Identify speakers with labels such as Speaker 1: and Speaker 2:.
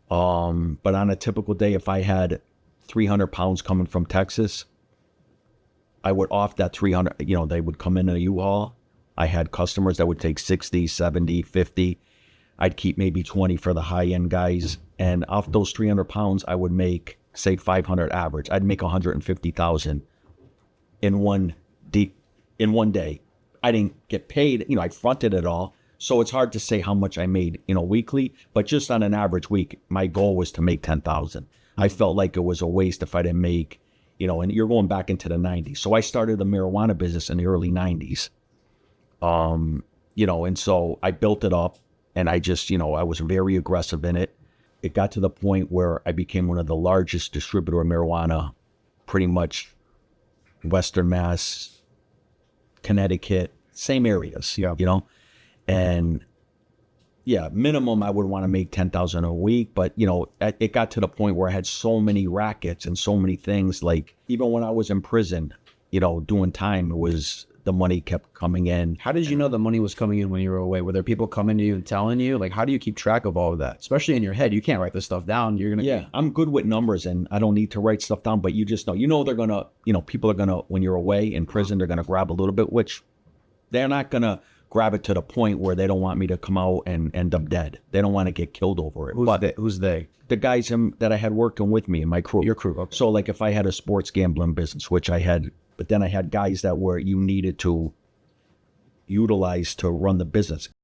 Speaker 1: But on a typical day, if I had 300 pounds coming from Texas, I would off that 300, they would come in a U-Haul. I had customers that would take 60, 70, 50. I'd keep maybe 20 for the high-end guys. And off those 300 pounds, I would make, say, 500 average. I'd make 150,000 in one day. I didn't get paid. I fronted it all. So it's hard to say how much I made, weekly. But just on an average week, my goal was to make 10,000. I felt like it was a waste if I didn't make, and you're going back into the 90s. So I started the marijuana business in the early 90s. And so I built it up, and I just, I was very aggressive in it. It got to the point where I became one of the largest distributor of marijuana, pretty much Western Mass, Connecticut, same areas, and yeah, minimum I would want to make 10,000 a week. But, it got to the point where I had so many rackets and so many things. Like even when I was in prison, doing time, the money kept coming in.
Speaker 2: How did you know the money was coming in when you were away? Were there people coming to you and telling you? Like, how do you keep track of all of that? Especially in your head, you can't write this stuff down.
Speaker 1: I'm good with numbers, and I don't need to write stuff down, but you just know, they're going to, people are going to, when you're away in prison, they're going to grab a little bit, which they're not going to grab it to the point where they don't want me to come out and end up dead. They don't want to get killed over it.
Speaker 2: Who's they?
Speaker 1: The guys that I had working with me in my crew.
Speaker 2: Your crew. Okay.
Speaker 1: So like if I had a sports gambling business, which I had, but then I had guys that you needed to utilize to run the business.